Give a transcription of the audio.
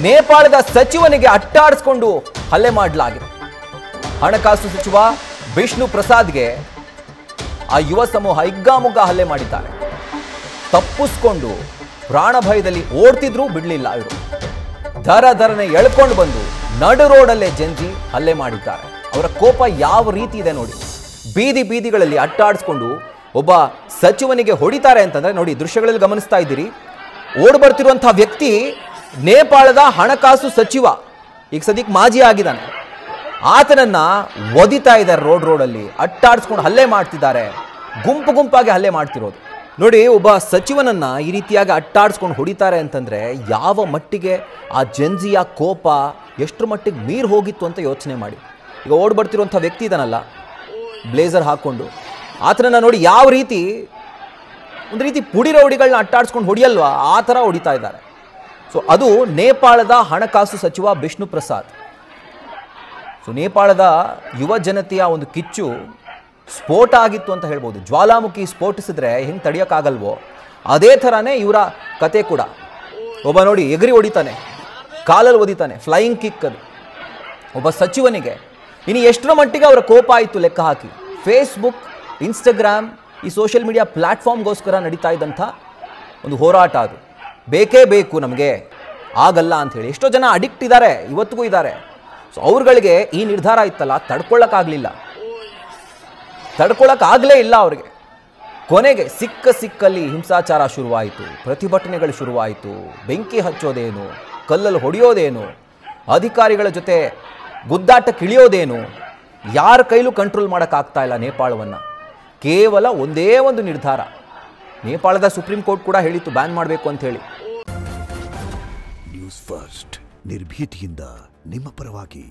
ನೇಪಾಳದ ಸಚಿವನಿಗೆ ಅಟ್ಟಾಡಿಸಿಕೊಂಡು ಹಲ್ಲೆ ಮಾಡಲಾಗಿದೆ. ಹಣಕಾಸು ಸಚಿವ ವಿಷ್ಣು ಪ್ರಸಾದ್ಗೆ ಆ ಯುವ ಸಮೂಹ ಹಿಗ್ಗಾಮುಗ್ಗಾ ಹಲ್ಲೆ ಮಾಡಿದ್ದಾರೆ. ತಪ್ಪಿಸ್ಕೊಂಡು ಪ್ರಾಣ ಭಯದಲ್ಲಿ ಓಡ್ತಿದ್ರು, ಬಿಡಲಿಲ್ಲ. ಇವರು ದರನೆ ಎಳ್ಕೊಂಡು ಬಂದು ನಡು ರೋಡಲ್ಲೇ ಜಂಜಿ ಹಲ್ಲೆ ಮಾಡಿದ್ದಾರೆ. ಅವರ ಕೋಪ ಯಾವ ರೀತಿ ಇದೆ ನೋಡಿ. ಬೀದಿಗಳಲ್ಲಿ ಅಟ್ಟಾಡಿಸ್ಕೊಂಡು ಒಬ್ಬ ಸಚಿವನಿಗೆ ಹೊಡಿತಾರೆ ಅಂತಂದ್ರೆ ನೋಡಿ, ದೃಶ್ಯಗಳಲ್ಲಿ ಗಮನಿಸ್ತಾ ಇದ್ದೀರಿ. ಓಡ್ ಬರ್ತಿರುವಂತಹ ವ್ಯಕ್ತಿ ನೇಪಾಳದ ಹಣಕಾಸು ಸಚಿವ, ಈಗ ಸದ್ಯಕ್ಕೆ ಮಾಜಿ ಆಗಿದ್ದಾನೆ. ಆತನನ್ನ ಒದಿತಾ ಇದ್ದಾರೆ ರೋಡಲ್ಲಿ, ಅಟ್ಟಾಡಿಸ್ಕೊಂಡು ಹಲ್ಲೆ ಮಾಡ್ತಿದ್ದಾರೆ. ಗುಂಪಾಗಿ ಹಲ್ಲೆ ಮಾಡ್ತಿರೋದು ನೋಡಿ. ಒಬ್ಬ ಸಚಿವನನ್ನ ಈ ರೀತಿಯಾಗಿ ಅಟ್ಟಾಡಿಸ್ಕೊಂಡು ಹೊಡಿತಾರೆ ಅಂತಂದ್ರೆ ಯಾವ ಮಟ್ಟಿಗೆ ಆ ಜಂಜಿಯ ಕೋಪ ಎಷ್ಟರ ಮಟ್ಟಿಗೆ ಮೀರ್ ಹೋಗಿತ್ತು ಅಂತ ಯೋಚನೆ ಮಾಡಿ. ಈಗ ಓಡ್ ಬರ್ತಿರುವಂಥ ವ್ಯಕ್ತಿ ಇದನ್ನಲ್ಲ, ಬ್ಲೇಸರ್ ಹಾಕ್ಕೊಂಡು, ಆತನನ್ನ ನೋಡಿ ಯಾವ ರೀತಿ ಒಂದು ರೀತಿ ಪುಡಿ ರೌಡಿಗಳನ್ನ ಅಟ್ಟಾಡಿಸ್ಕೊಂಡು ಹೊಡಿಯಲ್ವಾ ಆ ಥರ ಹೊಡಿತಾ ಇದ್ದಾರೆ. ಸೊ ಅದು ನೇಪಾಳದ ಹಣಕಾಸು ಸಚಿವ ವಿಷ್ಣು ಪ್ರಸಾದ್. ಸೊ ನೇಪಾಳದ ಯುವ ಜನತೆಯ ಒಂದು ಕಿಚ್ಚು ಸ್ಫೋಟ ಆಗಿತ್ತು ಅಂತ ಹೇಳ್ಬೋದು. ಜ್ವಾಲಾಮುಖಿ ಸ್ಫೋಟಿಸಿದ್ರೆ ಹೆಂಗೆ ತಡೆಯೋಕ್ಕಾಗಲ್ವೋ ಅದೇ ಥರನೇ ಇವರ ಕತೆ ಕೂಡ. ಒಬ್ಬ ನೋಡಿ ಎಗರಿ ಹೊಡಿತಾನೆ, ಕಾಲಲ್ಲಿ ಒದಿತಾನೆ, ಫ್ಲೈಯಿಂಗ್ ಕಿಕ್ ಅದು ಒಬ್ಬ ಸಚಿವನಿಗೆ. ಇನ್ನು ಎಷ್ಟರ ಮಟ್ಟಿಗೆ ಅವರ ಕೋಪ ಆಯಿತು ಲೆಕ್ಕ ಹಾಕಿ. ಫೇಸ್ಬುಕ್, ಇನ್ಸ್ಟಾಗ್ರಾಮ್, ಈ ಸೋಷಿಯಲ್ ಮೀಡಿಯಾ ಪ್ಲ್ಯಾಟ್ಫಾರ್ಮ್ಗೋಸ್ಕರ ನಡೀತಾ ಇದ್ದಂಥ ಒಂದು ಹೋರಾಟ ಅದು. ಬೇಕೇ ಬೇಕು ನಮಗೆ, ಆಗಲ್ಲ ಅಂಥೇಳಿ ಎಷ್ಟೋ ಜನ ಅಡಿಕ್ಟ್ ಇದ್ದಾರೆ, ಇವತ್ತಿಗೂ ಇದ್ದಾರೆ. ಸೊ ಅವ್ರುಗಳಿಗೆ ಈ ನಿರ್ಧಾರ ಇತ್ತಲ್ಲ, ತಡ್ಕೊಳ್ಳೋಕ್ಕಾಗಲೇ ಇಲ್ಲ ಅವ್ರಿಗೆ. ಕೊನೆಗೆ ಸಿಕ್ಕಲ್ಲಿ ಹಿಂಸಾಚಾರ ಶುರುವಾಯಿತು, ಪ್ರತಿಭಟನೆಗಳು ಶುರುವಾಯಿತು. ಬೆಂಕಿ ಹಚ್ಚೋದೇನು, ಕಲ್ಲಲ್ಲಿ ಹೊಡೆಯೋದೇನು, ಅಧಿಕಾರಿಗಳ ಜೊತೆ ಗುದ್ದಾಟಕ್ಕಿಳಿಯೋದೇನು, ಯಾರ ಕೈಲೂ ಕಂಟ್ರೋಲ್ ಮಾಡೋಕ್ಕಾಗ್ತಾ ಇಲ್ಲ ನೇಪಾಳವನ್ನು. ಕೇವಲ ಒಂದೇ ಒಂದು ನಿರ್ಧಾರ. ನೇಪಾಳದ ಸುಪ್ರೀಂ ಕೋರ್ಟ್ ಕೂಡ ಹೇಳಿತ್ತು ಬ್ಯಾನ್ ಮಾಡಬೇಕು ಅಂತ ಹೇಳಿ. ನ್ಯೂಸ್ ಫಸ್ಟ್ ನಿರ್ಭೀತಿಯಿಂದ ನಿಮ್ಮ ಪರವಾಗಿ.